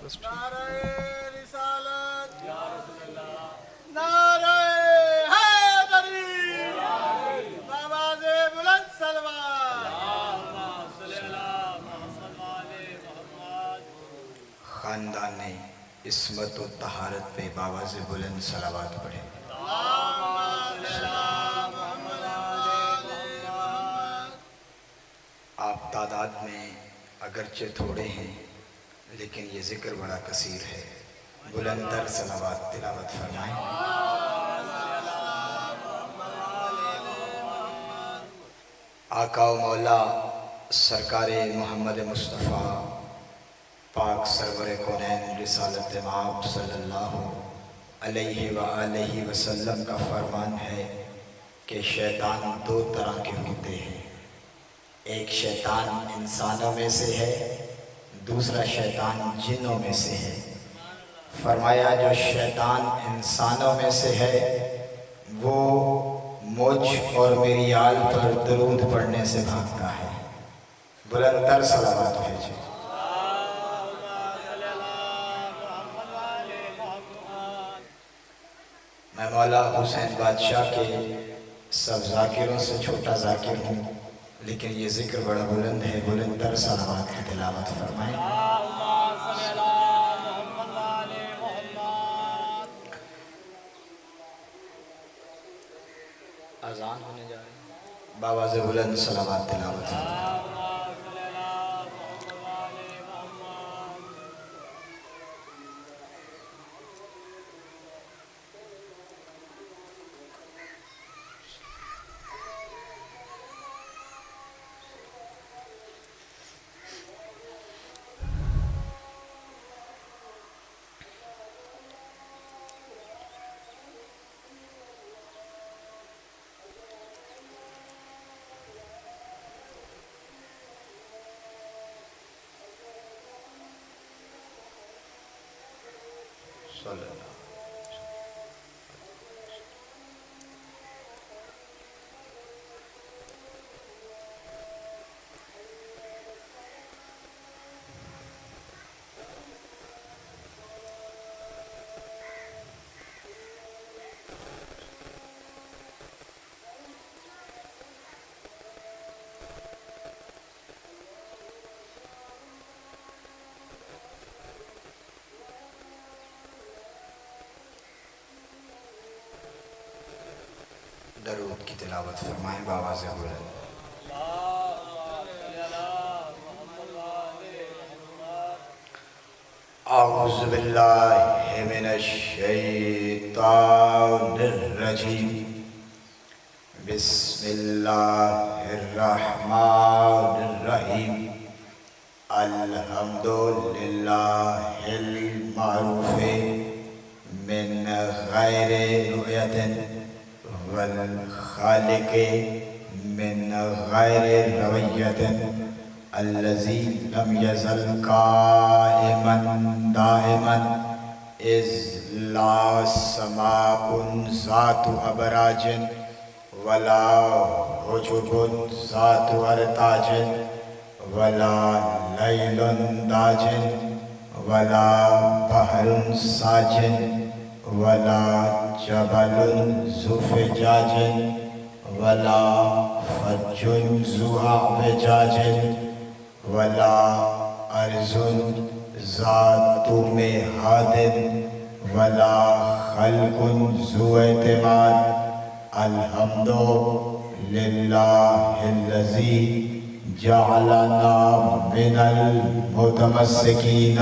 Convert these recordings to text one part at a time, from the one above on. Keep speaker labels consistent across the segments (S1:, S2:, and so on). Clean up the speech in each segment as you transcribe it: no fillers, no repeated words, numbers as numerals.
S1: نعرہ رسالت نعرہ حیدری آواز بلند سلوات
S2: خاندان عصمت و طہارت پہ باواز بلند صلوات پڑھیں۔ آپ تعداد میں اگرچہ تھوڑے ہیں لیکن یہ ذکر بڑا کثیر ہے، بلند تر صلوات تلاوت فرمائیں۔ آقا و مولا سرکار محمد مصطفیٰ پاک سرور کونین رسالت مآب صلی اللہ علیہ وآلہ وسلم کا فرمان ہے کہ شیطان دو طرح کے ہوتے ہیں، ایک شیطان انسانوں میں سے ہے، دوسرا شیطان جنوں میں سے ہے۔ فرمایا جو شیطان انسانوں میں سے ہے وہ مجھ اور میری آل پر درود پڑھنے سے بھاگتا ہے، بلند تر صلوات بھیجیں۔ میں مولا حسین بادشاہ کے سب ذاکروں سے چھوٹا ذاکر ہوں لیکن یہ ذکر بڑا بلند ہے، بلند تر صلوات کی تلاوت فرمائیں۔ اذان ہونے جا رہی ہے، باواز بلند صلوات تلاوت فرمائیں۔ صلی اللہ علیہ وسلم۔ درود کی تلاوت فرمائیں باواز بلند۔ اعوذ باللہ من الشیطان الرجیم، بسم اللہ الرحمن الرحیم، الحمدللہ المعروف من غیر رؤیت والخالق من غیر رویت، الذی لم یزل قائما دائما اذ لا سماء ذات ابراج ولا حجب ذات ارتاج ولا لیل داج ولا بحر ساج ولا جبل ذو فجاج ولا فج ذو اعوجاج ولا ارض ذات مہاد ولا خلق ذو اعتماد، الحمد للہ الذی جعلنا من المتمسکین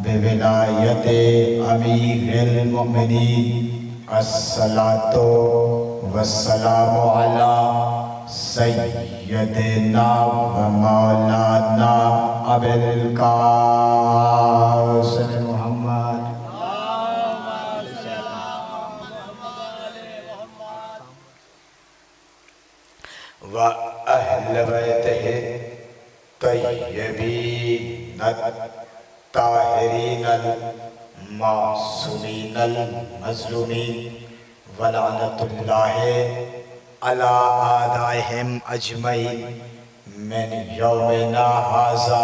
S2: بولایت امیر المؤمنین، الصلاة والسلام علی سیدنا و مولانا ابی القاسم محمد و اہل بیتہ الطیبین الطاہرین المعصومین المظلومین، ولعنت اللہ علی اعدائہم اجمعین من یومنا ھذا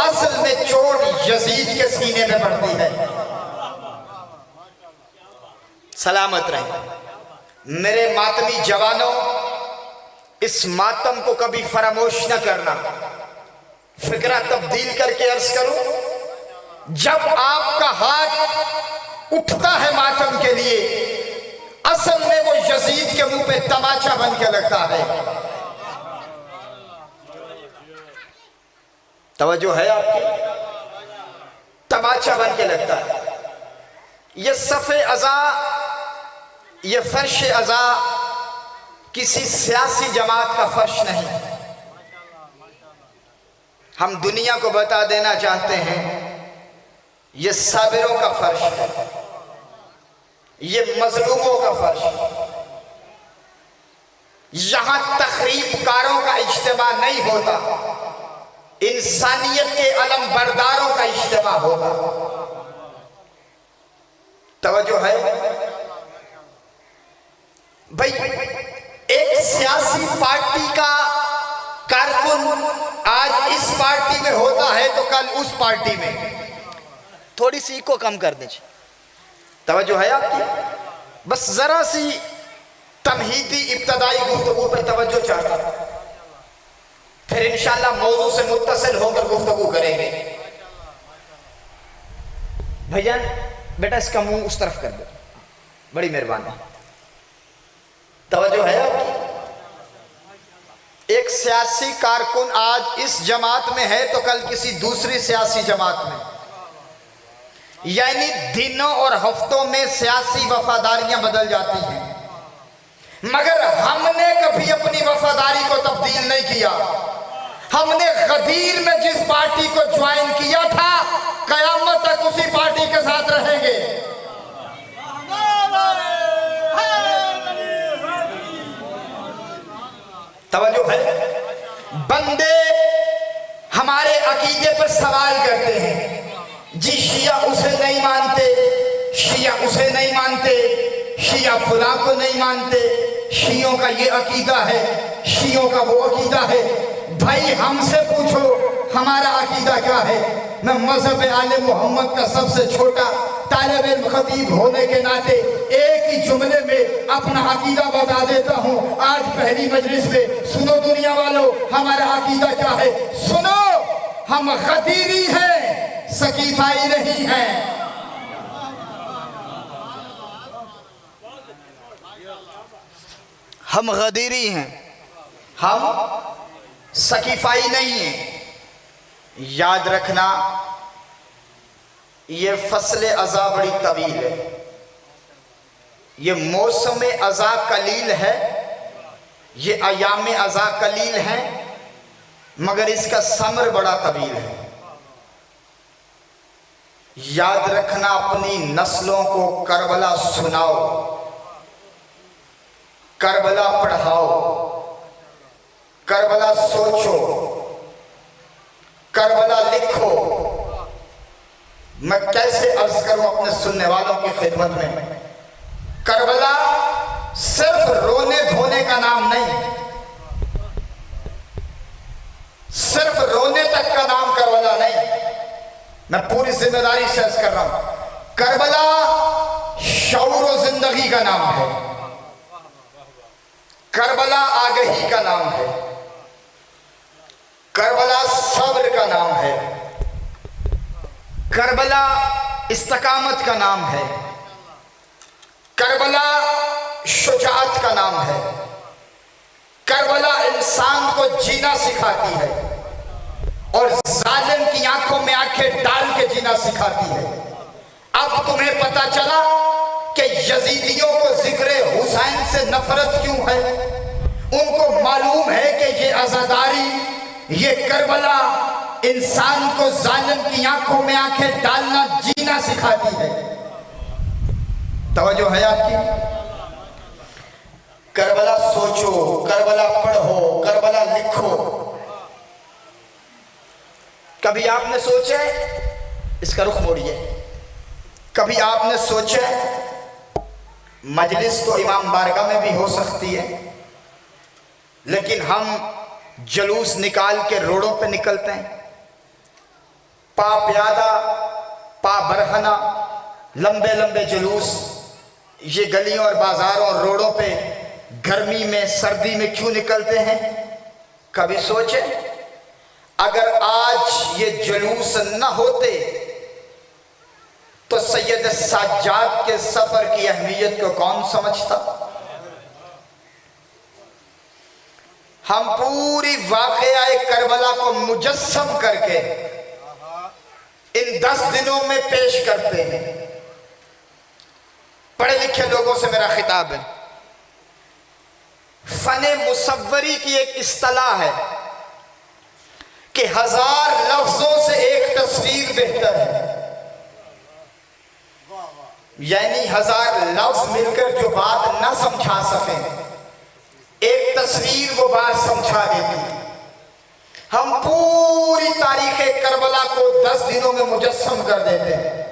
S2: اصل میں چوٹ یزید کے سینے میں پڑتی ہے۔ سلامت رہے میرے ماتمی جوانوں، اس ماتم کو کبھی فراموش نہ کرنا۔ فکرہ تبدیل کر کے عرض کروں، جب آپ کا ہاتھ اٹھتا ہے ماتم کے لیے، اصل میں وہ یزید کے منہ پہ تماچا بن کے لگتا ہے۔ توجہ ہے آپ کی؟ تماچا بن کے لگتا ہے۔ یہ صف عزا، یہ فرش عزا کسی سیاسی جماعت کا فرش نہیں۔ ہم دنیا کو بتا دینا چاہتے ہیں یہ صابروں کا فرش ہے، یہ مظلوموں کا فرش ہے۔ یہاں تخریب کاروں کا اجتماع نہیں ہوتا، انسانیت کے علم برداروں کا اجتماع ہوتا۔ توجہ ہے بھئی؟ ایک سیاسی پارٹی کا کارکن آج اس پارٹی میں ہوتا ہے تو کل اس پارٹی میں۔ تھوڑی سی کو کم کر دیجئے، توجہ ہے آپ کی؟ بس ذرا سی تمہیدی ابتدائی گفتگو پر توجہ چاہتا ہوں، پھر انشاءاللہ موضوع سے متصل ہو کر گفتگو کریں گے۔ بھائیان بیٹا اس کا منہ اس طرف کر دو، بڑی مہربانی۔ توجہ ہے آپ کی؟ ایک سیاسی کارکن آج اس جماعت میں ہے تو کل کسی دوسری سیاسی جماعت میں، یعنی دنوں اور ہفتوں میں سیاسی وفاداریاں بدل جاتی ہیں، مگر ہم نے کبھی اپنی وفاداری کو تبدیل نہیں کیا۔ ہم نے غدیر میں جس پارٹی کو جوائن کیا تھا، قیامت تک اسی پارٹی کے ساتھ رہیں گے۔ توجہ ہے؟ بندے ہمارے عقیدے پر سوال کرتے ہیں، جی شیعہ اسے نہیں مانتے، شیعہ اسے نہیں مانتے، شیعہ فلاں کو نہیں مانتے، شیعوں کا یہ عقیدہ ہے، شیعوں کا وہ عقیدہ ہے۔ بھائی ہم سے پوچھو ہمارا عقیدہ کیا ہے؟ میں مذہب آل محمد کا سب سے چھوٹا طالب علم خطیب ہونے کے ناطے ایک ہی جملے میں اپنا عقیدہ بتا دیتا ہوں آج پہلی مجلس میں۔ سنو دنیا والو، ہمارا عقیدہ کیا ہے؟ سنو، ہم غدیری ہیں، سقیفائی نہیں ہیں۔ ہم غدیری ہیں، ہم سقیفائی نہیں ہیں۔ یاد رکھنا یہ فصل عزا بڑی طویل ہے، یہ موسم عزا قلیل ہے، یہ ایام عزا قلیل ہیں، مگر اس کا ثمر بڑا طویل ہے۔ یاد رکھنا اپنی نسلوں کو کربلا سناؤ، کربلا پڑھاؤ، کربلا سوچو، کربلا لکھو۔ میں کیسے عرض کروں اپنے سننے والوں کی خدمت میں، کربلا صرف رونے دھونے کا نام نہیں، صرف رونے تک کا نام کربلا نہیں، میں پوری ذمہ داری سے عرض کر رہا ہوں، کربلا شعور و زندگی کا نام ہے، کربلا آگہی کا نام ہے، کربلا صبر کا نام ہے، کربلا استقامت کا نام ہے، کربلا شجاعت کا نام ہے، کربلا انسان کو جینا سکھاتی ہے اور ظالم کی آنکھوں میں آنکھیں ڈال کے جینا سکھاتی ہے۔ اب تمہیں پتا چلا کہ یزیدیوں کو ذکر حسین سے نفرت کیوں ہے؟ ان کو معلوم ہے کہ یہ عزاداری، یہ کربلا انسان کو ظالم کی آنکھوں میں آنکھیں ڈالنا جینا سکھاتی ہے۔ توجہ ہے آپ کی؟ کربلا سوچو، کربلا پڑھو، کربلا لکھو۔ کبھی آپ نے سوچا ہے، اس کا رخ موڑیے، کبھی آپ نے سوچا ہے مجلس تو امام بارگاہ میں بھی ہو سکتی ہے، لیکن ہم جلوس نکال کے روڈوں پہ نکلتے ہیں، پا پیادہ پا برہنہ لمبے لمبے جلوس یہ گلیوں اور بازاروں اور روڈوں پہ گرمی میں سردی میں کیوں نکلتے ہیں؟ کبھی سوچے اگر آج یہ جلوس نہ ہوتے تو سید سجاد کے سفر کی اہمیت کو کون سمجھتا؟ ہم پوری واقعہ کربلا کو مجسم کر کے ان 10 دنوں میں پیش کرتے ہیں۔ پڑھے لکھے لوگوں سے میرا خطاب ہے، فن مصوری کی ایک اصطلاح ہے کہ 1000 لفظوں سے ایک تصویر بہتر ہے، یعنی 1000 لفظ مل کر جو بات نہ سمجھا سکیں ایک تصویر وہ بات سمجھا دیتی۔ ہم پوری تاریخ کربلا کو 10 دنوں میں مجسم کر دیتے ہیں۔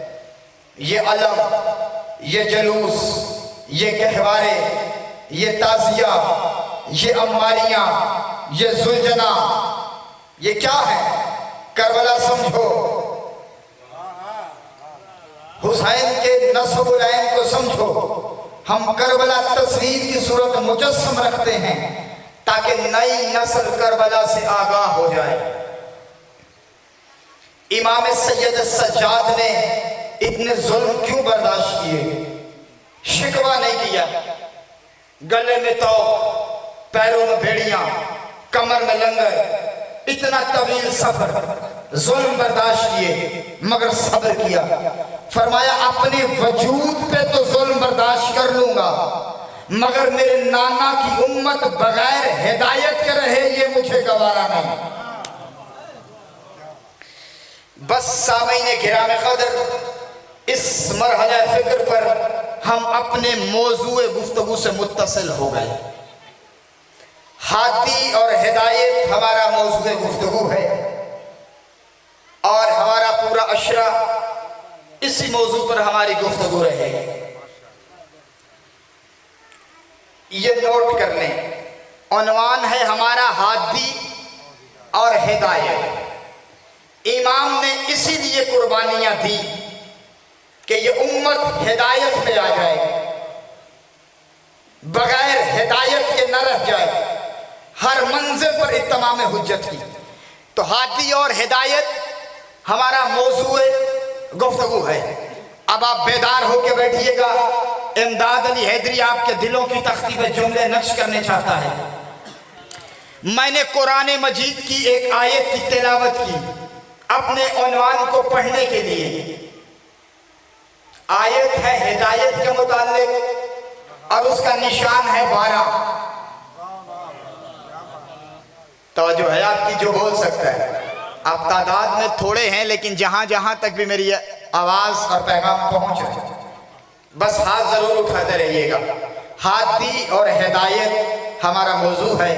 S2: یہ علم، یہ جلوس، یہ گہوارے، یہ تعزیہ، یہ عماریاں، یہ زلجنا، یہ کیا ہے؟ کربلا سمجھو، حسین کے نصب العین کو سمجھو۔ ہم کربلا تصویر کی صورت مجسم رکھتے ہیں تاکہ نئی نسل کربلا سے آگاہ ہو جائے۔ امام سید سجاد نے اتنے ظلم کیوں برداشت کیے؟ شکوہ نہیں کیا، گلے میں توق، پیروں میں بھیڑیاں، کمر میں لنگر، اتنا طویل سفر، ظلم برداشت کیے مگر صبر کیا۔ فرمایا اپنے وجود پہ تو ظلم برداشت کر لوں گا مگر میرے نانا کی امت بغیر ہدایت کے رہے یہ مجھے گوارا نہیں۔ بس سامعین گرام قدر، اس مرحلہ فکر پر ہم اپنے موضوع گفتگو سے متصل ہو گئے۔ ہادی اور ہدایت ہمارا موضوع گفتگو ہے اور ہمارا پورا عشرہ اسی موضوع پر ہماری گفتگو رہے گی۔ یہ نوٹ کر لیں، عنوان ہے ہمارا ہادی اور ہدایت۔ امام نے اسی لیے قربانیاں دی کہ یہ امت ہدایت پہ آ جائے، بغیر ہدایت کے نہ رہ جائے، ہر منزل پر اتمام حجت کی۔ تو ہادی اور ہدایت ہمارا موضوع گفتگو ہے۔ اب آپ بیدار ہو کے بیٹھیے گا، امداد علی حیدری آپ کے دلوں کی تختی پہ جملے نقش کرنے چاہتا ہے۔ میں نے قرآن مجید کی ایک آیت کی تلاوت کی اپنے عنوان کو پڑھنے کے لیے۔ آیت ہے ہدایت کے متعلق اور اس کا نشان ہے 12۔ توجہ ہے آپ کی جو بول سکتا ہے؟ آپ تعداد میں تھوڑے ہیں لیکن جہاں جہاں تک بھی میری آواز اور پیغام پہنچ رہے بس ہاتھ ضرور اٹھاتے رہیے گا۔ ہادی اور ہدایت ہمارا موضوع ہے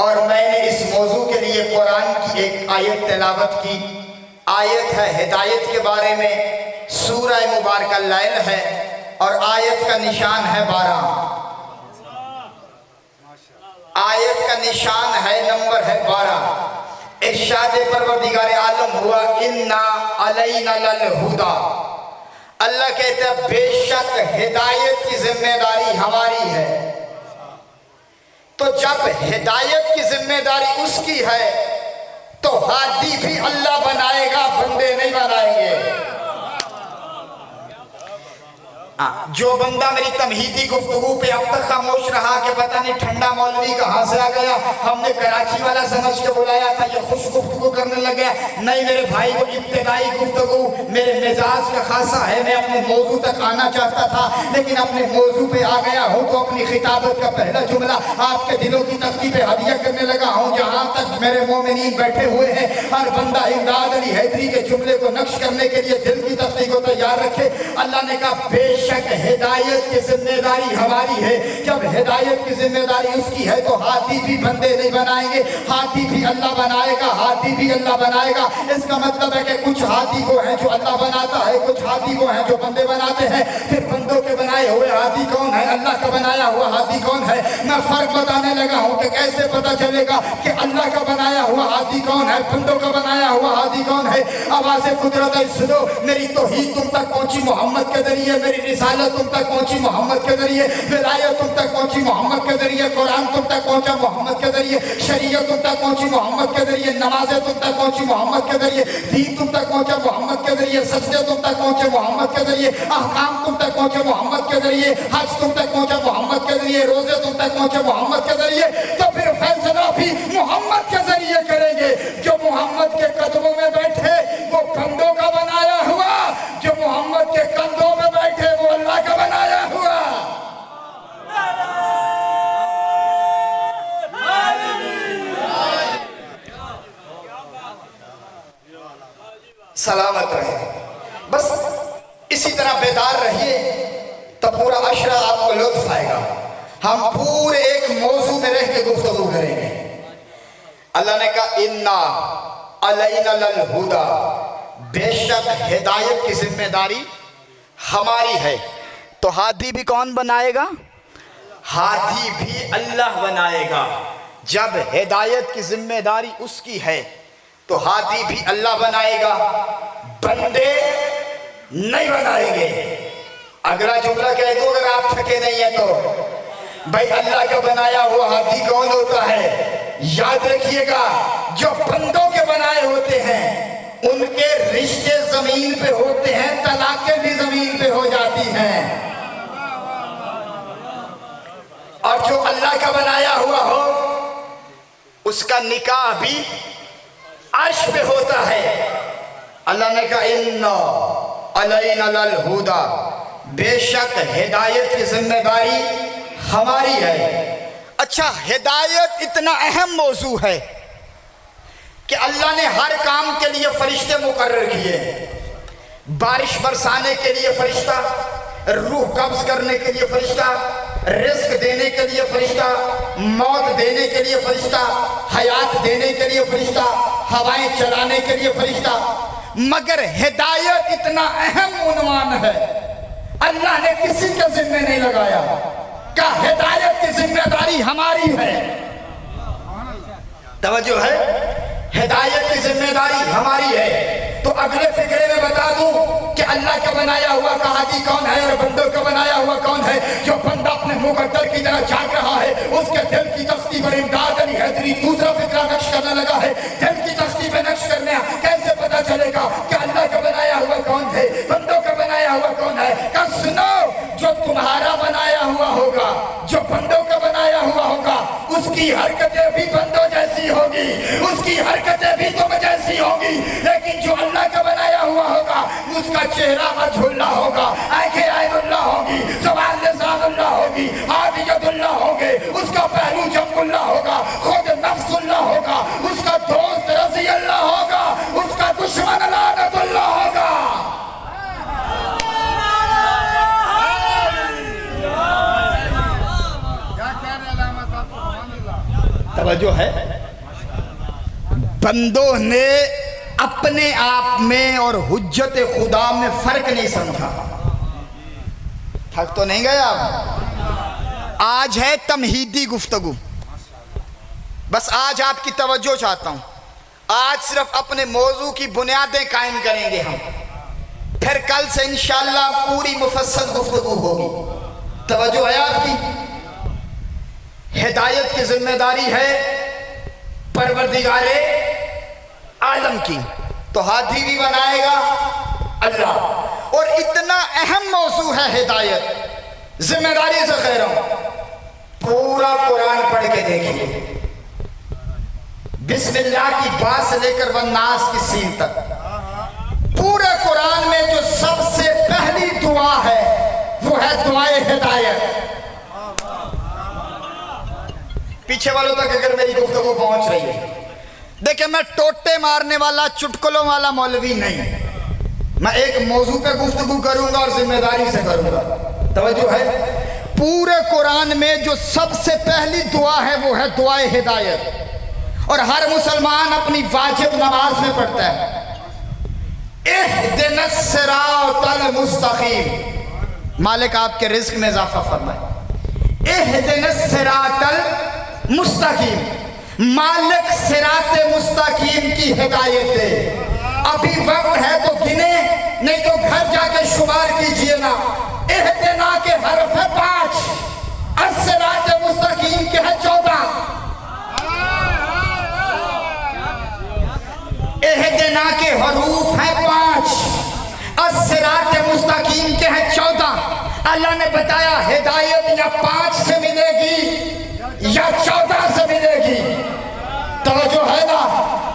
S2: اور میں نے اس موضوع کے لیے قرآن کی ایک آیت تلاوت کی۔ آیت ہے ہدایت کے بارے میں، سورہ مبارکہ لیل ہے اور آیت کا نشان ہے 12۔ آیت کا نشان ہے، نمبر ہے 12۔ ارشاد پروردگار عالم ہوا اِنَّا عَلَيْنَا لَلْہُدَى۔ اللہ کہتے ہیں بے شک ہدایت کی ذمہ داری ہماری ہے۔ تو جب ہدایت کی ذمہ داری اس کی ہے تو ہادی بھی اللہ بنائے گا، بندے نہیں بنائیں گے۔ جو بندہ میری تمہیدی گفتگو پہ اب تک خاموش رہا کہ پتہ نہیں ٹھنڈا مولوی کہاں سے آ گیا، ہم نے کراچی والا سمجھ کے بلایا تھا، یہ خوش گفتگو کرنے لگ گیا۔ نہیں میرے بھائی، وہ ابتدائی گفتگو میرے مزاج کا خاصہ ہے، میں اپنے موضوع تک آنا چاہتا تھا لیکن اپنے موضوع پہ آ گیا ہوں تو اپنی خطابت کا پہلا جملہ آپ کے دلوں کی تختی پہ ہدیہ کرنے لگا ہوں۔ جہاں تک میرے مومنین بیٹھے ہوئے ہیں، ہر بندہ امداد علی حیدری کے جملے کو نقش کرنے کے لیے دل کی تختی کو تیار تیار رکھے. اللہ نے کہا بے شک ہدایت کی ذمہ داری ہماری ہے. جب ہدایت کی ذمہ داری اس کی ہے تو ہاتھی بھی بندے نہیں بنائیں گے, ہاتھی بھی اللہ بنائے گا, ہاتھی بھی اللہ بنائے گا. اس کا مطلب ہے کہ کچھ ہاتھی کو ہیں جو اللہ بناتا ہے, کچھ ہاتھی کو ہیں جو بندے بناتے ہیں. پھر بندوں کے بنائے ہوئے ہاتھی کون ہے, اللہ کا بنایا ہوا ہاتھی کون ہے. میں فرق بتانے لگا ہوں کہ کیسے پتا چلے گا کہ اللہ کا بنایا ہوا ہاتھی کون ہے, بندوں کا بنایا ہوا ہاتھی کون ہے. آواز قدرت سنو, میری توحید تم تک پہنچی محمد کے ذریعے, میری رسالت تم تک پہنچی محمد کے ذریعے, ولایت تم تک پہنچی محمد کے ذریعے, قرآن تم تک پہنچا محمد کے ذریعے, شریعت تم تک پہنچی محمد کے ذریعے, نمازیں تم تک پہنچی محمد کے ذریعے, دین تم تک پہنچا محمد کے ذریعے, سجدے تم تک پہنچے محمد کے ذریعے, احکام تم تک پہنچے محمد کے ذریعے, حج تم تک پہنچا محمد کے ذریعے, روزے تم تک پہنچے محمد کے ذریعے. تو پھر فیصلہ بھی محمد کے ذریعے کریں گے. جو محمد کے قدموں میں بیٹھے وہ بندوں کا بنایا ہوا, جو محمد کے کندھوں میں بیٹھے وہ اللہ کا بنایا ہوا. سلامت رہے, بس اسی طرح بیدار رہیے تو پورا عشرہ آپ کو لطف آئے گا. ہم پورے ایک موضوع میں رہ کے گفتگو کریں گے. اللہ نے کہا اِنَّا عَلَيْنَا لَلْهُدَى, بے شک ہدایت کی ذمہ داری ہماری ہے. تو ہاتھی بھی کون بنائے گا؟ ہاتھی بھی اللہ بنائے گا. جب ہدایت کی ذمہ داری اس کی ہے تو ہاتھی بھی اللہ بنائے گا, بندے نہیں بنائیں گے. اگلا جملہ کہہ دو اگر آپ تھکے نہیں ہیں تو, بھائی اللہ کا بنایا ہوا ہاتھی کون ہوتا ہے؟ یاد رکھیے گا, جو بندوں کے بنائے ہوتے ہیں ان کے رشتے زمین پہ ہوتے ہیں, طلاقیں بھی زمین پہ ہو جاتی ہیں. اور جو اللہ کا بنایا ہوا ہو اس کا نکاح بھی عرش پہ ہوتا ہے. اللہ نے کہا اِنَّا عَلَيْنَا لَلْهُدَى, بے شک ہدایت کی ذمہ داری ہماری ہے. اچھا, ہدایت اتنا اہم موضوع ہے کہ اللہ نے ہر کام کے لیے فرشتے مقرر کیے. بارش برسانے کے لیے فرشتہ, روح قبض کرنے کے لیے فرشتہ, رزق دینے کے لیے فرشتہ, موت دینے کے لیے فرشتہ, حیات دینے کے لیے فرشتہ, ہوائیں چلانے کے لیے فرشتہ. مگر ہدایت اتنا اہم عنوان ہے, اللہ نے کسی کے ذمہ نہیں لگایا کہ ہدایت کی ذمہ داری ہماری ہے. توجہ ہے, ہدایت کی ذمہ داری ہماری ہے. تو اگلے فقرے میں بتا دوں کہ اللہ کا بنایا ہوا کا ہاتھی کون ہے اور بندوں کا بنایا ہوا کون ہے. جو بندہ اپنے مقدر کی طرح جھانک رہا ہے اس کے دل کی تختی پر امداد علی حیدری دوسرا فقرہ نقش کرنے لگا ہے. دل کی تختی پہ نقش کرنے کیسے پتا چلے گا کہ اللہ کا بنایا ہوا کون ہے, بندوں کا بنایا ہوا کون ہے؟ کہ سنو, جو تمہارا بنایا ہوا ہوگا, جو بندوں کا بنایا ہوا ہوگا, اس کی حرکتیں بھی بندوں جیسی ہوگی, اس کی حرکتیں بھی تم جیسی ہوگی. لیکن جو اللہ کا بنایا ہوا ہوگا اس کا چہرہ وجہ اللہ ہوگا, آنکھیں عین اللہ ہوگی, زبان لسان اللہ ہوگی, ہاتھ ید اللہ ہوگے, اس کا پہلو جنب اللہ ہوگا, خود نفس اللہ ہوگا, اس کا دوست رضی اللہ ہوگا, اس کا دشمن لعنت اللہ ہوگا. توجہ ہے, بندوں نے اپنے آپ میں اور حجت خدا میں فرق نہیں سمجھا. تھک تو نہیں گئے آپ؟ آج ہے تمہیدی گفتگو, بس آج آپ کی توجہ چاہتا ہوں. آج صرف اپنے موضوع کی بنیادیں قائم کریں گے ہم, پھر کل سے انشاءاللہ پوری مفصل گفتگو ہوگی. توجہ ہے آپ کی؟ ہدایت کی ذمہ داری ہے پروردگار عالم کی, تو ہاتھی بھی بنائے گا اللہ. اور اتنا اہم موضوع ہے ہدایت, ذمہ داری سے کہہ رہا ہوں, پورا قرآن پڑھ کے دیکھیے, بسم اللہ کی بات سے لے کر والناس کی سین تک. پورے قرآن میں جو سب سے پہلی دعا ہے وہ ہے دعائے ہدایت. پیچھے والوں تک اگر میری گفتگو پہنچ رہی ہے, دیکھیں میں ٹوٹے مارنے والا چٹکلوں والا مولوی نہیں, میں ایک موضوع پہ گفتگو کروں گا اور ذمہ داری سے کروں گا. توجہ ہے. پورے قرآن میں جو سب سے پہلی دعا ہے وہ ہے دعائے ہدایت، اور ہر مسلمان اپنی واجب نماز میں پڑھتا ہے اہدنا الصراط المستقیم. مالک آپ کے رزق میں اضافہ فرمائے. اہدنا الصراط المستقیم، مالک صراط مستقیم کی ہدایت دے. ابھی وقت ہے تو گنے، نہیں تو گھر جا کے شمار کیجئے نا. اہدنا کے حرف ہے 5، الصراط مستقیم کے ہے 14. اہدنا کے حروف ہیں 5، الصراط مستقیم کے ہیں 14. اللہ نے بتایا ہدایت یا 5 سے ملے گی یا 14 سے ملے گی. توجہ ہے نا.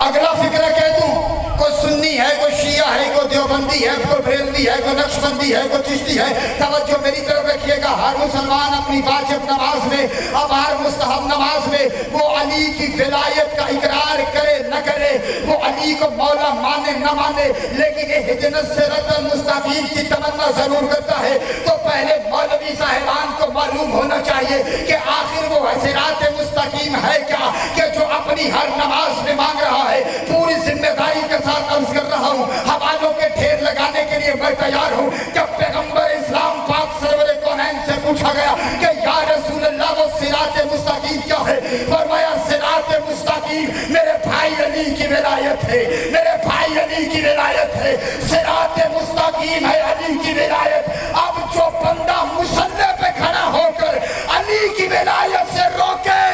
S2: اگلا فکرہ کہہ دوں، کوئی سنی ہے، کوئی شیعہ ہے، کوئی دیوبندی ہے، کوئی بریلوی ہے، کوئی نقشبندی ہے، کوئی چشتی ہے. توجہ میری طرف رکھیے گا. ہر مسلمان اپنی واجب نماز میں، اب ہر مستحب نماز میں وہ علی کی ولایت کا اقرار کرے نہ کرے، وہ علی کو مولا مانے نہ مانے، لیکن اہدنا الصراط المستقیم کی تمنا ضرور کرتا ہے. تو پہلے مولوی صاحبان کو معلوم ہونا چاہیے کہ آخر وہ صراط مستقیم ہے کیا، کہ جو اپنی ہر نماز میں مانگ رہا ہے. پوری ذمہ داری کے ساتھ عرض کر رہا ہوں، حوالوں کے ڈھیر لگانے کے لیے میں تیار ہوں. جب پیغمبر اسلام پاک سرور کونین سے پوچھا گیا کہ یا رسول اللہ وہ صراط مستقیم کیا ہے، فرمایا صراط مستقیم میرے بھائی علی کی ولایت ہے، میرے بھائی علی کی ولایت ہے. صراط مستقیم ہے علی کی ولایت. اب جو بندہ مصلی پہ کھڑا ہو کر علی کی ولایت سے روکے،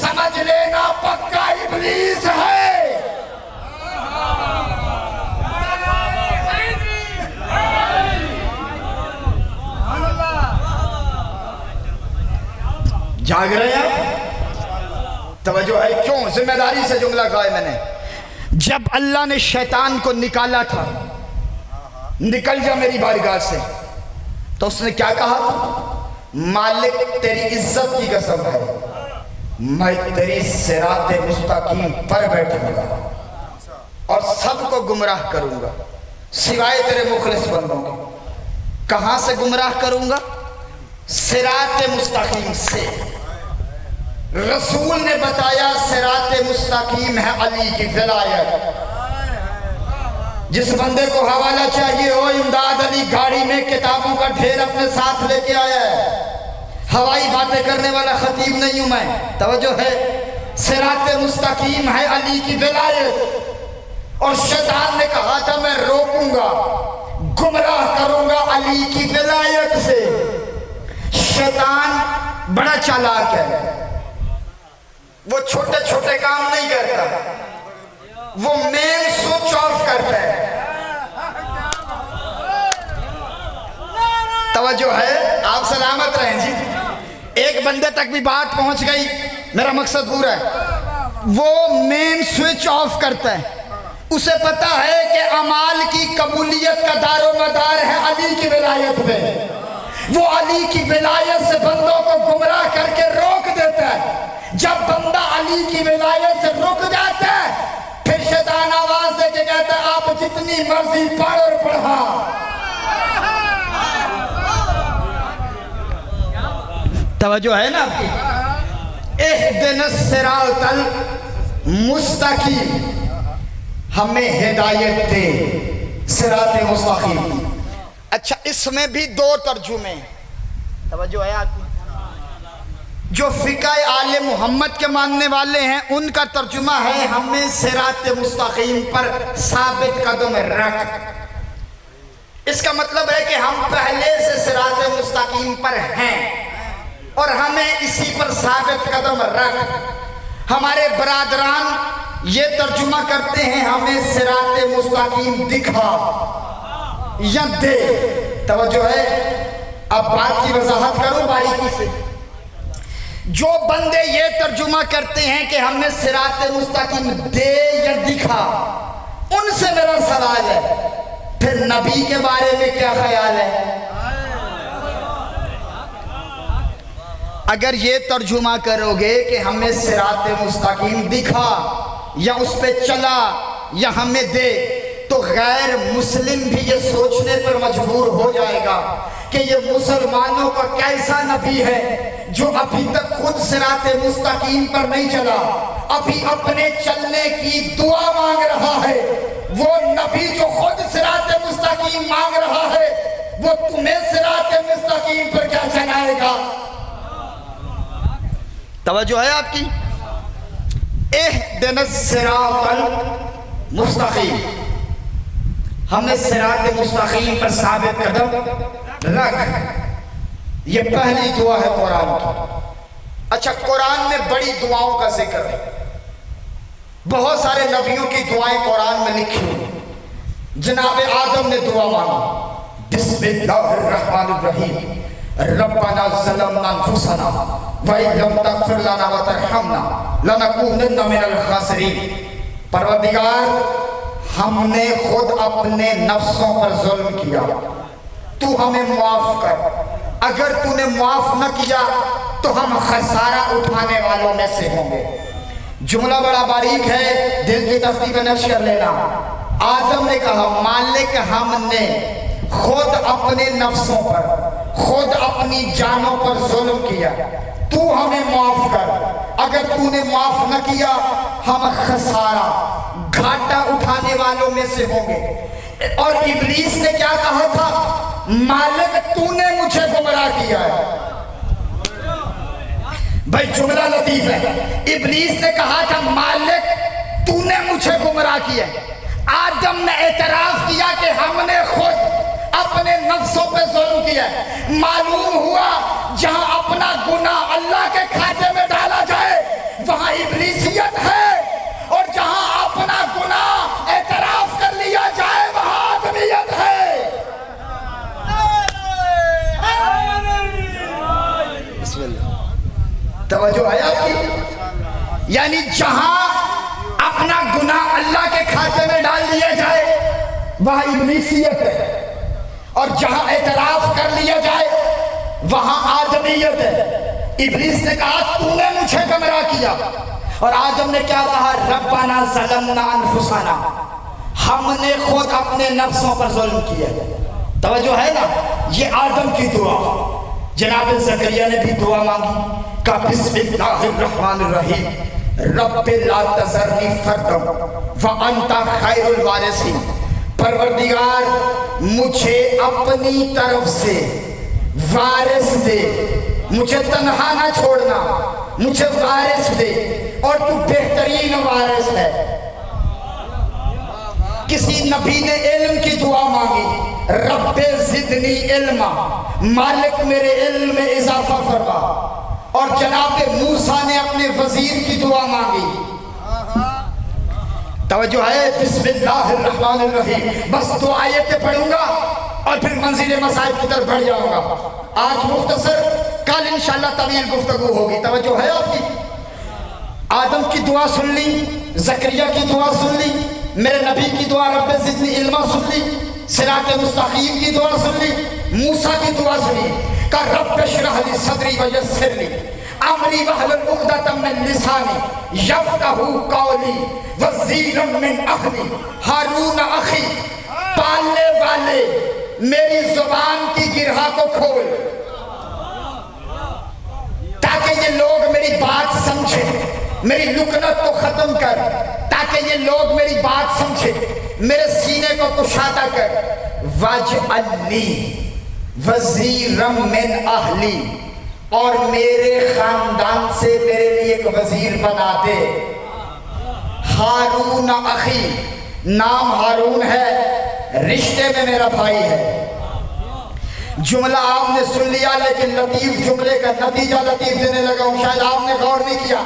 S2: سمجھ لینا پکا ابلیس ہے. جاگ رہے ہیں؟ توجہ ہے. کیوں؟ ذمہ داری سے جملہ کہا ہے میں نے. جب اللہ نے شیطان کو نکالا تھا، نکل جا میری بارگاہ سے، تو اس نے کیا کہا تھا؟ مالک تیری عزت کی قسم ہے، میں تیری صراط مستقیم پر بیٹھوں گا اور سب کو گمراہ کروں گا سوائے تیرے مخلص بندوں کے. کہاں سے گمراہ کروں گا؟ صراط مستقیم سے. رسول نے بتایا صراط مستقیم ہے علی کی ولایت. جس بندے کو حوالہ چاہیے ہو، امداد علی گاڑی میں کتابوں کا ڈھیر اپنے ساتھ لے کے آیا ہے. ہوائی باتیں کرنے والا خطیب نہیں ہوں میں. توجہ ہے. صراط مستقیم ہے علی کی ولایت. اور شیطان نے کہا تھا میں روکوں گا، گمراہ کروں گا علی کی ولایت سے. شیطان بڑا چالاک ہے، وہ چھوٹے چھوٹے کام نہیں کرتا، وہ مین سوئچ آف کرتا ہے. توجہ ہے. آپ سلامت رہیں جی. ایک بندے تک بھی بات پہنچ گئی، میرا مقصد پورا ہے. وہ مین سوئچ آف کرتا ہے. اسے پتا ہے کہ اعمال کی قبولیت کا دار و مدار ہے علی کی ولایت پہ. وہ علی کی ولایت سے بندوں کو گمراہ کر کے روک دیتا ہے. جب بندہ علی کی ولایت سے رک جاتا ہے، پھر شیطان آواز دے کے کہتا ہے آپ جتنی مرضی پڑھ اور پڑھا. توجہ ہے نا آپ کی. اہدنا الصراط المستقیم، ہمیں ہدایت دے صراط مستقیم. اچھا، اس میں بھی 2 ترجمے. توجہ ہے آپ کی. جو فقہ آل محمد کے ماننے والے ہیں ان کا ترجمہ ہے ہمیں صراط مستقیم پر ثابت قدم رکھ. اس کا مطلب ہے کہ ہم پہلے سے صراط مستقیم پر ہیں اور ہمیں اسی پر ثابت قدم رکھ. ہمارے برادران یہ ترجمہ کرتے ہیں ہمیں صراط مستقیم دکھا یا دے. توجہ ہے. اب بات کی وضاحت کروں باریکی سے. جو بندے یہ ترجمہ کرتے ہیں کہ ہمیں صراط مستقیم دے یا دکھا، ان سے میرا سوال ہے پھر نبی کے بارے میں کیا خیال ہے؟ اگر یہ ترجمہ کرو گے کہ ہمیں صراط مستقیم دکھا یا اس پہ چلا یا ہمیں دے، تو تو غیر مسلم بھی یہ سوچنے پر مجبور ہو جائے گا کہ یہ مسلمانوں کا کیسا نبی ہے جو ابھی تک خود صراط مستقیم پر نہیں چلا، ابھی اپنے چلنے کی دعا مانگ رہا ہے۔ وہ نبی جو خود صراط مستقیم مانگ رہا ہے وہ تمہیں صراط مستقیم پر کیا چلائے گا؟ توجہ ہے آپ کی؟ اہدنا الصراط المستقیم، ہمیں صراط مستقیم پر ثابت قدم رکھ۔ یہ پہلی دعا ہے قرآن کی۔ اچھا، قرآن میں بڑی دعاؤں کا ذکر ہے، بہت سارے نبیوں کی دعائیں قرآن میں لکھی ہوئی۔ جناب آدم نے دعا مانگی، بسم اللہ الرحمن الرحیم، ربنا ظلمنا انفسنا وَإِن لَمْ تَغْفِرْ لَنَا وَتَرْحَمْنَا لَنَكُونَنَّ مِنَ الْخَاسِرِينَ۔ پروردگار، ہم نے خود اپنے نفسوں پر ظلم کیا، تو ہمیں معاف کر، اگر تو نے معاف نہ کیا تو ہم خسارہ اٹھانے والوں میں سے ہوں گے۔ جملہ بڑا باریک ہے، دل کی تختی پہ نقش کر لینا۔ آدم نے کہا، مالک ہم نے خود اپنے نفسوں پر، خود اپنی جانوں پر ظلم کیا، تو ہمیں معاف کر، اگر تو نے معاف نہ کیا ہم خسارہ گھاٹا اٹھانے والوں میں سے ہوں گے۔ اور ابلیس نے کیا کہا تھا؟ مالک تو نے مجھے گمراہ کیا ہے۔ بھائی جملہ لطیف ہے، ابلیس نے کہا تھا مالک تو نے مجھے گمراہ کیا ہے۔ آدم نے اعتراف کیا کہ ہم نے خود اپنے نفسوں پہ ظلم کیا ہے۔ معلوم ہوا جہاں اپنا گناہ اللہ کے کھاتے میں ڈالا جائے وہاں ابلیسیت ہے، اور جہاں اپنا گناہ اعتراف کر لیا جائے وہاں آدمیت ہے۔ بسم اللہ، توجہ ہے آپ کی؟ یعنی جہاں اپنا گناہ اللہ کے کھاتے میں ڈال دیا جائے وہاں ابلیسیت ہے، اور جہاں اعتراف کر لیا جائے وہاں آدمیت ہے۔ ابلیس نے کہا تو نے مجھے گمراہ کیا، اور آدم نے کیا کہا؟ ربنا ظلمنا انفسنا، ہم نے خود اپنے نفسوں پر ظلم کیا۔ توجہ ہے نا؟ یہ آدم کی دعا۔ جناب زکریا نے بھی دعا مانگی، کہا بسم اللہ الرحمن الرحیم، رب لا تذرنی فردا وانت خیر الوارثین۔ پروردگار مجھے اپنی طرف سے وارث دے، مجھے تنہا نہ چھوڑنا، مجھے وارث دے، اور تو بہترین وارث ہے۔ کسی نبی نے علم کی دعا مانگی، رب زدنی علما، مالک میرے علم میں اضافہ فرما۔ اور جناب موسیٰ نے اپنے وزیر کی دعا مانگی۔ توجہ ہے؟ بسم اللہ الرحمن الرحیم۔ بس دو آیتیں پڑھوں گا اور پھر منزل مسائل کی طرف بڑھ جاؤں گا۔ آج مختصر، کل انشاءاللہ طویل گفتگو ہوگی۔ توجہ ہے آپ کی؟ آدم کی دعا سن لی، زکریا کی دعا سن لی، میرے نبی کی دعا رب زدنی علما سن لی، صراط مستقیم کی دعا سن لی، موسیٰ کی دعا سنی، کہ رب اشرح لی صدری ویسر لی امری واحلل عقدۃ من لسانی یفقہوا قولی وزیرا من اہلی ہارون اخی۔ پالنے والے میری زبان کی گرہ کو کھول تاکہ یہ لوگ میری بات سمجھیں، میری لکنت کو ختم کر تاکہ یہ لوگ میری بات سمجھیں، میرے سینے کو کشادہ کر۔ وَاجْعَلْنِي وَزِيرًا مِّنْ أَهْلِي، اور میرے خاندان سے میرے لیے ایک وزیر بنا دے۔ ہارون اخی، نام ہارون ہے، رشتے میں میرا بھائی ہے۔ جملہ آپ نے سن لیا، لیکن لطیف جملے کا نتیجہ لطیف دینے لگا ہوں، شاید آپ نے غور نہیں کیا۔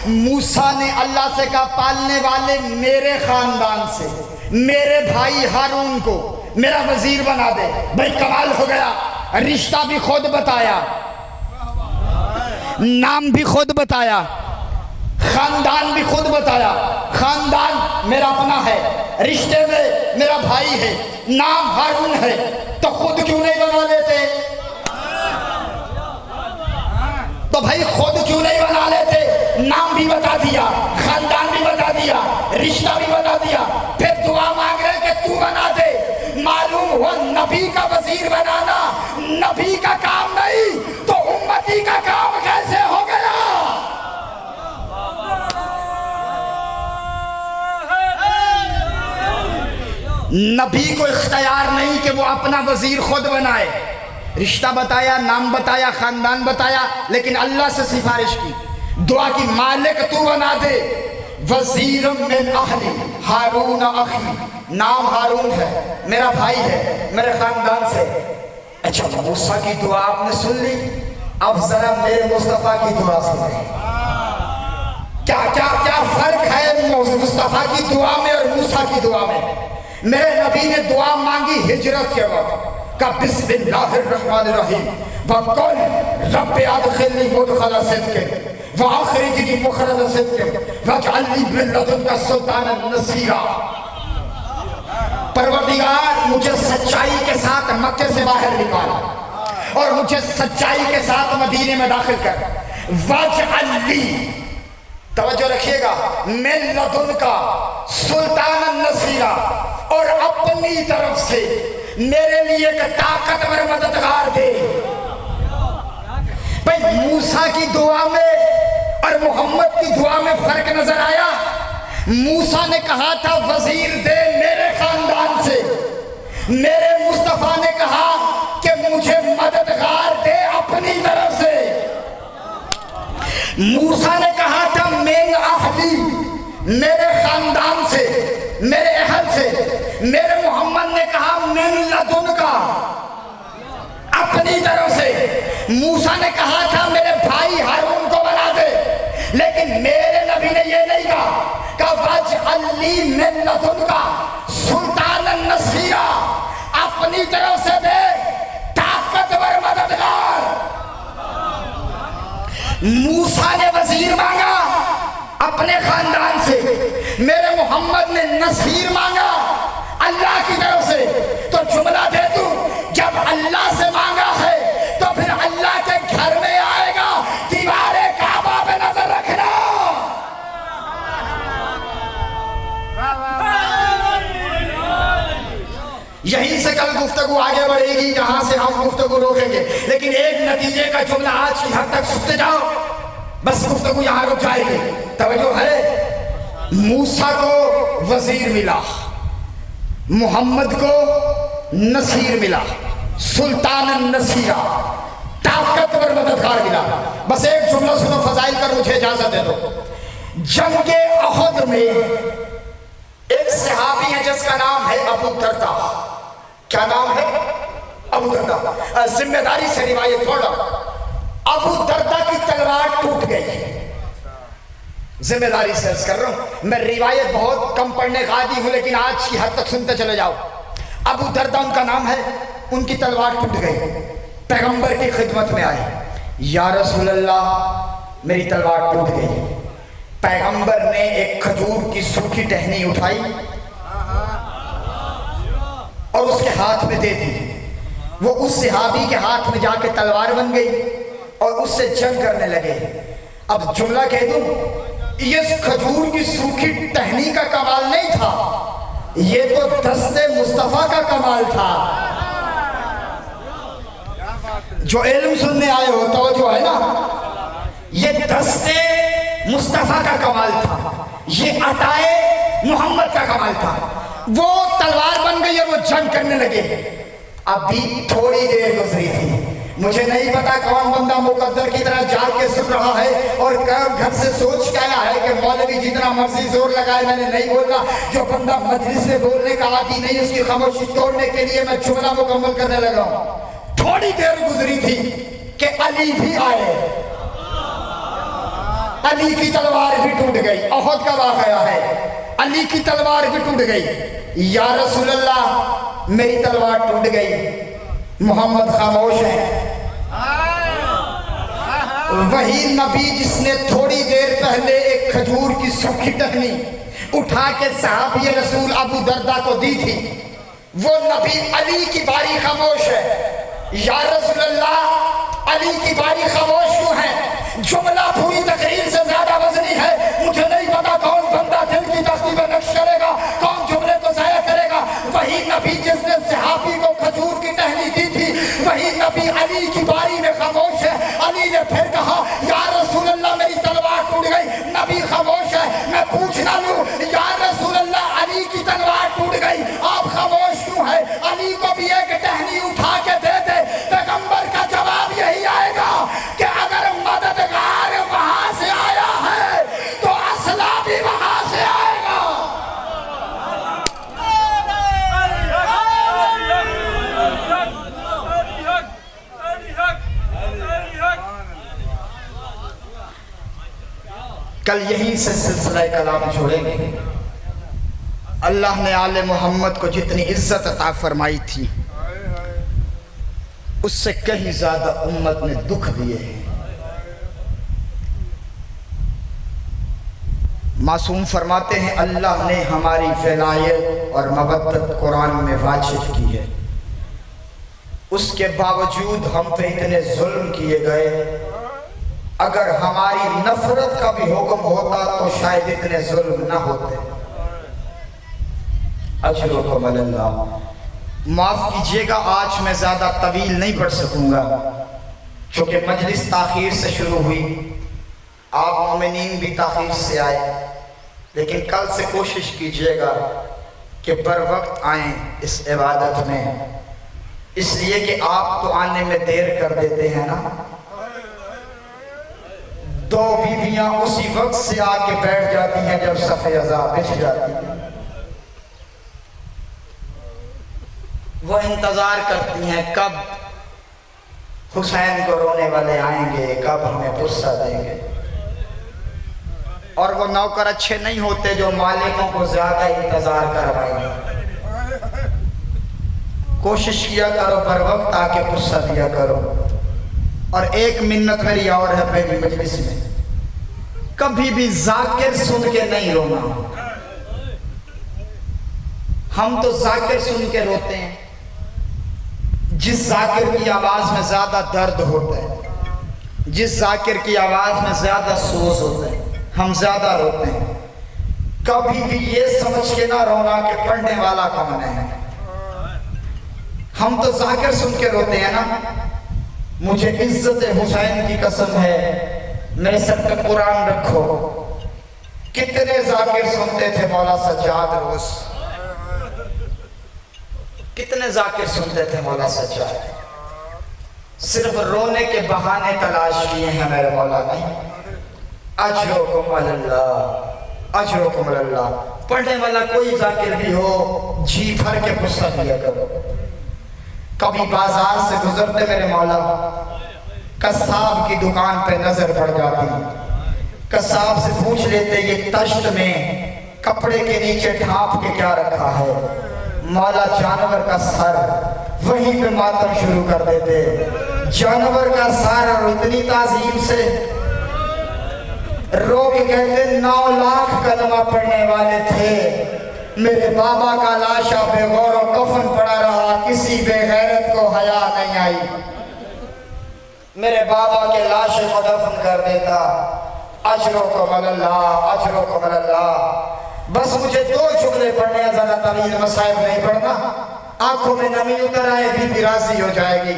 S2: موسیٰ نے اللہ سے کہا پالنے والے میرے خاندان سے میرے بھائی ہارون کو میرا وزیر بنا دے۔ بھائی کمال ہو گیا، رشتہ بھی خود بتایا، نام بھی خود بتایا، خاندان بھی خود بتایا۔ خاندان میرا اپنا ہے، رشتے میں میرا بھائی ہے، نام ہارون ہے، تو خود کیوں نہیں بنا لیتے؟ تو بھائی خود کیوں نہیں بنا لیتے؟ نام بھی بتا دیا، خاندان بھی بتا دیا، رشتہ بھی بتا دیا، پھر دعا مانگ رہے کہ تو بنا نبی کا وزیر بنانا نبی کا کام نہیں تو امتی کا کام کیسے ہو گیا؟ نبی کو اختیار نہیں کہ وہ اپنا وزیر خود بنائے. رشتہ بتایا، نام بتایا، خاندان بتایا، لیکن اللہ سے سفارش کی، دعا کی مالک تو بنا دے وزیر من اہلی ہارون اخی، نام ہارون ہے، میرا بھائی ہے، میرے خاندان سے. اچھا موسیٰ کی دعا آپ نے سن لی، اب ذرا میرے مصطفیٰ کی دعا سنیں. کیا فرق ہے مصطفیٰ کی دعا میں اور موسیٰ کی دعا میں؟ میرے نبی نے دعا مانگی ہجرت کے وقت کہ بسم اللہ الرحمن الرحیم وَقُلْ رَبِّ أَدْخِلْنِي مُدْخَلَ صِدْقٍ وَأَخْرِجْنِي مُخْرَجَ صِدْقٍ وَاجْعَلْ لِي مِن لَّدُنكَ سُلْطَانًا نَصِيرًا. پروردگار مجھے سچائی کے ساتھ مکے سے باہر نکالا اور مجھے سچائی کے ساتھ مدینے میں داخل کر. وَاجْعَلْ لِي، توجہ رکھیے گا، مِن لَّدُنكَ سُلْطَانًا نَصِيرًا، اور اپنی طرف سے میرے لیے ایک طاقتور مددگار دے. بھئی موسیٰ کی دعا میں اور محمد کی دعا میں فرق نظر آیا. موسیٰ نے کہا تھا وزیر دے میرے خاندان سے، میرے مصطفیٰ نے کہا کہ مجھے مددگار دے اپنی طرف سے. موسیٰ نے کہا تھا من اہلی، میرے خاندان سے، میرے اہل سے. میرے محمد نے کہا من لدن کا، اپنی طرف سے. موسیٰ نے کہا تھا میرے بھائی ہارون کو بنا دے، لیکن میرے نبی نے یہ نہیں کہا کہ وَاجْعَلْ لِي مِن لَّدُنكَ سُلْطَانًا نَصِيرًا، اپنی طرف سے دے طاقتور مددگار. موسیٰ نے وزیر مانگا اپنے خاندان سے، میرے محمد نے نصیر مانگا اللہ کی طرف سے. تو جملہ دے دوں، جب اللہ سے مانگا ہے تو پھر اللہ کے گھر میں آئے گا، دیوار کعبہ پہ نظر رکھنا. یہیں سے کل گفتگو آگے بڑھے گی جہاں سے ہم گفتگو روکیں گے، لیکن ایک نتیجے کا جملہ آج کی حد تک سنتے جاؤ، بس گفتگو یہاں رک جائے گی. توجہ ہے، موسیٰ کو وزیر ملا، محمد کو نصیر ملا، سلطان النصیرہ، طاقتور مددگار ملا. بس ایک جملہ سنو فضائل کر، مجھے اجازت دے دو. جنگ احد میں ایک صحابی ہے جس کا نام ہے ابو دردہ. کیا نام ہے؟ ابو دردہ. ذمہ داری سے روایت پڑھ رہا. ابو دردہ کی تلوار ٹوٹ گئی. ذمہ داری سے عرض کر رہا ہوں، میں روایت بہت کم پڑھنے کا عادی ہوں، لیکن آج کی حد تک سنتے چلے جاؤ. ابو دردہ ان کا نام ہے، ان کی تلوار ٹوٹ گئی. پیغمبر کی خدمت میں آئے، یا رسول اللہ میری تلوار ٹوٹ گئی. پیغمبر نے ایک کھجور کی سوکھی ٹہنی اٹھائی اور اس کے ہاتھ میں دے دی. وہ اس صحابی کے ہاتھ میں جا کے تلوار بن گئی اور اس سے جنگ کرنے لگے. اب جملہ کہہ دوں، یہ کھجور کی سوکھی ٹہنی کا کمال نہیں تھا، یہ تو دست مصطفیٰ کا کمال تھا. جو علم سننے آئے ہو توجہ ہے نا، یہ دست مصطفیٰ کا کمال تھا، یہ عطائے محمد کا کمال تھا. وہ تلوار بن گئی اور وہ جنگ کرنے لگے. ابھی تھوڑی دیر گزری تھی، مجھے نہیں پتا کون بندہ مقدر کی طرح جا کے سن رہا ہے اور گھر سے سوچ کے آیا ہے کہ مولوی جتنا مرضی زور لگائے میں نے نہیں بولنا. جو بندہ مجلس میں بولنے کا عادی نہیں، اس کی خاموشی توڑنے کے لیے میں جملہ مکمل کرنے لگا ہوں. تھوڑی دیر گزری تھی کہ علی بھی آئے. علی کی تلوار بھی ٹوٹ گئی. احد کا واقعہ ہے، علی کی تلوار بھی ٹوٹ گئی. یا رسول اللہ میری تلوار ٹوٹ گئی. محمد خاموش ہے. وہی نبی جس نے تھوڑی دیر پہلے ایک کھجور کی سوکھی ٹہنی اٹھا کے صحابی رسول ابو دردہ کو دی تھی، وہ نبی علی کی باری خاموش ہے. یا رسول اللہ علی کی باری خاموش کیوں ہے؟ جملہ پوری تقریر سے زیادہ وزنی ہے. مجھے نہیں پتا کون بندہ دل کی تختی پہ نقش کرے گا، کون جملے کو ضائع کرے گا.
S3: وہی نبی جس نے صحابی کو کھجور کی ٹہنی دی تھی وہی نبی علی کی باری میں خاموش ہے. علی نے پھر کہا یا رسول اللہ میری تلوار ٹوٹ گئی. نبی خاموش ہے. میں پوچھنا لوں یا رسول اللہ علی کی تلوار ٹوٹ گئی آپ خاموش کیوں ہے؟ علی کو بھی ایک ٹہنی اٹھا کے دے دے. پیغمبر کا جواب یہی آئے گا کہ اگر مددگار وہاں سے آیا ہے تو اسلحہ بھی وہاں سے آئے گا. کل یہیں سے سلسلہ کلام چھوڑیں گے. اللہ نے آل محمد کو جتنی عزت عطا فرمائی تھی اس سے کہیں زیادہ امت نے دکھ دیے ہیں. معصوم فرماتے ہیں اللہ نے ہماری ولایت اور مودت قرآن میں واجب کی ہے. اس کے باوجود ہم پہ اتنے ظلم کیے گئے. اگر ہماری نفرت کا بھی حکم ہوتا تو شاید اتنے ظلم نہ ہوتے. اجرکم اللہ. معاف کیجئے گا آج میں زیادہ طویل نہیں پڑھ سکوں گا چونکہ مجلس تاخیر سے شروع ہوئی. آپ مومنین بھی تاخیر سے آئے لیکن کل سے کوشش کیجئے گا کہ بر وقت آئیں اس عبادت میں. اس لیے کہ آپ تو آنے میں دیر کر دیتے ہیں نا. دو بیویاں اسی وقت سے آ کے بیٹھ جاتی ہیں جب صف اذاں بچھ جاتی ہیں. وہ انتظار کرتی ہیں کب حسین کو رونے والے آئیں گے, کب ہمیں غصہ دیں گے. اور وہ نوکر اچھے نہیں ہوتے جو مالکوں کو زیادہ انتظار کروائیں گے. کوشش کیا کرو بر وقت آ کے غصہ دیا کرو. اور ایک منت میری اور ہے پہلی مجلس میں, کبھی بھی ذاکر سن کے نہیں رونا. ہم تو ذاکر سن کے روتے ہیں. جس ذاکر کی آواز میں زیادہ درد ہوتا ہے, جس ذاکر کی آواز میں زیادہ سوز ہوتا ہے, ہم زیادہ روتے ہیں. کبھی بھی یہ سمجھ کے نہ رونا کہ پڑھنے والا کون ہے. ہم تو ذاکر سن کے روتے ہیں نا. مجھے عزت حسین کی قسم ہے میرے سر پہ قرآن رکھو. کتنے ذاکر سنتے تھے مولا سجاد روز, کتنے ذاکر سنتے تھے مولا سجاد. صرف رونے کے بہانے تلاش کیے ہیں میرے مولا نے. اجرکم اللہ, اجرکم اللہ. پڑھنے والا کوئی ذاکر بھی ہو جی بھر کے غصہ دیا کرو. کبھی بازار سے گزرتے میرے مولا قصاب کی دکان پہ نظر پڑ جاتی. قصاب سے پوچھ لیتے یہ تشت میں کپڑے کے نیچے ڈھانپ کے کیا رکھا ہے. مولا جانور کا سر, وہیں پہ ماتم شروع کر دیتے. جانور کا سر, اور اتنی تعظیم سے رو کے کہتے 9 لاکھ کلمہ پڑھنے والے تھے. میرے بابا کا لاشا بے غور و کفن پڑا رہا, کسی بے غیرت کو حیا نہیں آئی. میرے بابا کے لاشے کو دفن کر دیتا. اجرکم اللہ, اجرکم اللہ. بس مجھے 2 جملے پڑھنے ہیں, زیادہ طویل مصائب نہیں پڑھنا. آنکھوں میں نمی اتر آئے بھی راضی ہو جائے گی.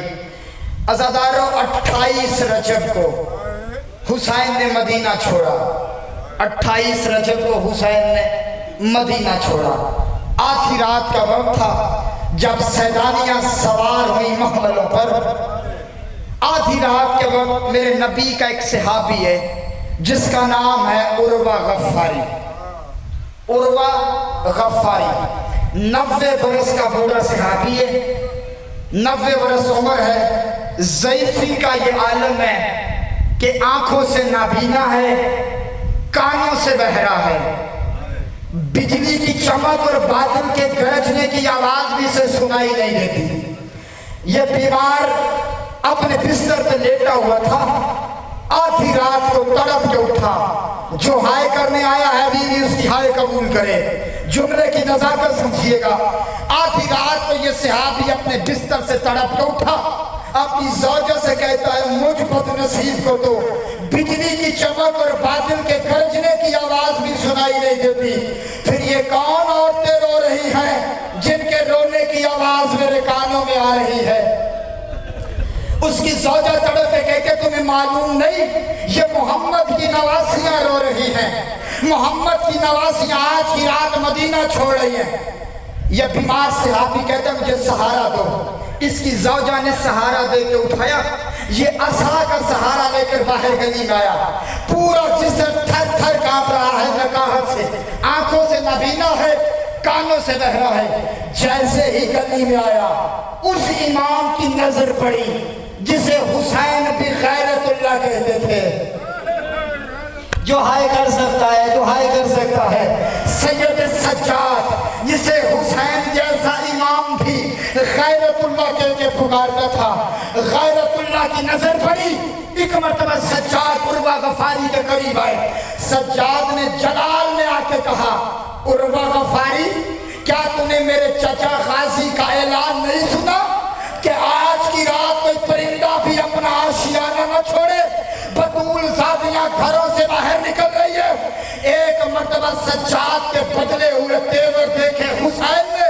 S3: عزاداروں 28 رجب کو حسین نے مدینہ چھوڑا. 28 رجب کو حسین نے مدینہ چھوڑا. آدھی رات کا وقت تھا جب سیدانیاں سوار ہوئی محملوں پر. آدھی رات کے وقت میرے نبی کا ایک صحابی ہے جس کا نام ہے عروہ غفاری. عروہ غفاری 90 برس کا بوڑھا صحابی ہے. 90 برس عمر ہے. ضعیفی کا یہ عالم ہے کہ آنکھوں سے نابینا ہے, کانوں سے بہرا ہے. بجلی کی چمک اور بادل کے گرجنے کی آواز بھی سے سنائی نہیں دیتی. یہ بیمار اپنے بستر پہ لیٹا ہوا تھا. آدھی رات کو تڑپ کے اٹھا. جو ہائے کرنے آیا ہے بیوی اس کی ہائے قبول کرے. جملے کی نزاکت سمجھیے گا. آدھی رات کو یہ صحابی اپنے بستر سے تڑپ کے اٹھا. اپنی زوجہ سے کہتا ہے مجھ بد نصیب کو تو بجلی کی چمک اور بادل کے گرجنے کی آواز بھی سنائی نہیں دیتی. پھر یہ کون عورتیں رو رہی ہیں جن کے رونے میرے کانوں میں آ رہی ہے۔ اس کی زوجہ تڑپ کے کہتے تمہیں معلوم نہیں یہ محمد کی نواسیاں رو رہی ہیں، محمد کی نواسیاں آج کی رات مدینہ چھوڑ رہی ہیں۔ یہ بیمار صحابی کہتا مجھے سہارا دو۔ اس کی زوجہ نے سہارا دے کے اٹھایا، یہ عصا کا سہارا لے کر باہر گلی میں آیا، پورا جسم تھر تھر کانپ رہا ہے نکاہت سے، آنکھوں سے نابینا ہے، کانوں سے بہرا ہے۔ جیسے ہی گلی میں آیا اس امام کی نظر پڑی جسے حسین بھی غیرت اللہ کہتے تھے، جو ہائے کر سکتا ہے، جو ہائے کر سکتا ہے، سید سجاد جسے حسین جیسا امام بھی غیرت اللہ کہہ کے پکارتا تھا۔ غیرت اللہ کی نظر پڑی، ایک مرتبہ سجاد عروہ غفاری کے قریب آئے، سجاد نے جلال میں آ کے کہا عروہ غفاری کیا تم نے میرے چچا غازی کا اعلان نہیں سنا کہ آج کی رات کوئی پرندہ بھی اپنا آشیانہ نہ چھوڑے، بطول زادیاں گھروں سے باہر نکل رہی ہے۔ ایک مرتبہ سجاد کے بدلے ہوئے تیور دیکھے حسین نے،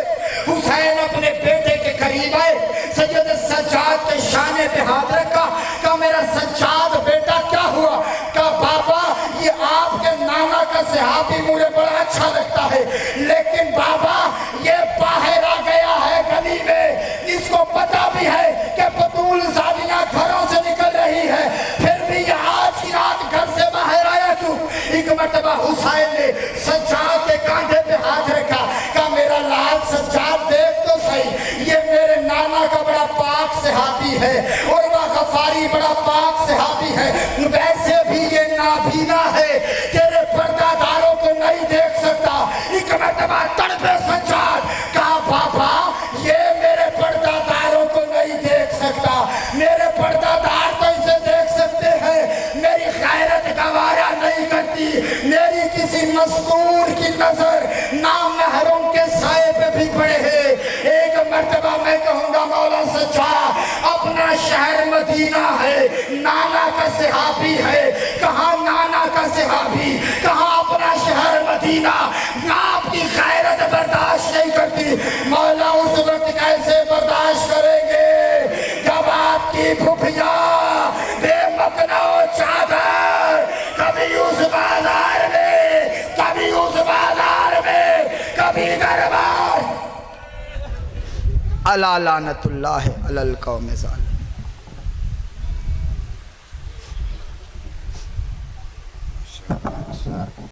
S3: حسین اپنے بیٹے کے قریب آئے، سید سجاد کے شانے پہ ہاتھ رکھا، کہا میرا سجاد بیٹا کیا ہوا؟ کہا بابا یہ آپ کے نانا کا صحابی مجھے بڑا اچھا لگتا ہے، لیکن بابا یہ باہر آ گیا ہے گلی میں، اس کو پتا بھی ہے کہ بطول زادیاں گھروں سے نکل رہی ہے، پھر بھی یہ آج کی رات گھر سے باہر آیا کیوں؟ ایک مرتبہ حسین نے سجاد کے کاندھے پہ ہاتھ رکھا، کہا میرا لال سجاد دیکھ تو صحیح، یہ میرے نانا کا بڑا پاک صحابی ہے، عروہ غفاری بڑا پاک صحابی ہے، ویسے بھی یہ نابینا ہے، تیرے پردہ داروں کو نہیں دیکھ سکتا۔ ایک مرتبہ تڑپے سجاد، کہا بابا یہ میرے پردہ داروں کو نہیں دیکھ سکتا، میرے پردہ دار تو اسے دیکھ سکتے ہیں، میری غیرت گوارا نہیں کرتی، میری کسی مستور کی نظر نامحرم کے سائے پہ بھی پڑے ہے۔ ایک مرتبہ میں کہوں گا مولا سجا اپنا شہر مدینہ ہے، نانا کا صحابی ہے، کہاں نانا کا صحابی، کہاں اپنا شہر مدینہ، آپ کی غیرت برداشت نہیں کرتی۔ مولا اس وقت کیسے برداشت کریں گے جب آپ کی پھپھیاں بے مکنا و چادر کبھی اس بازار میں، کبھی اس بازار میں، کبھی دربار۔ الا لعنت اللہ علی القوم الظالمین۔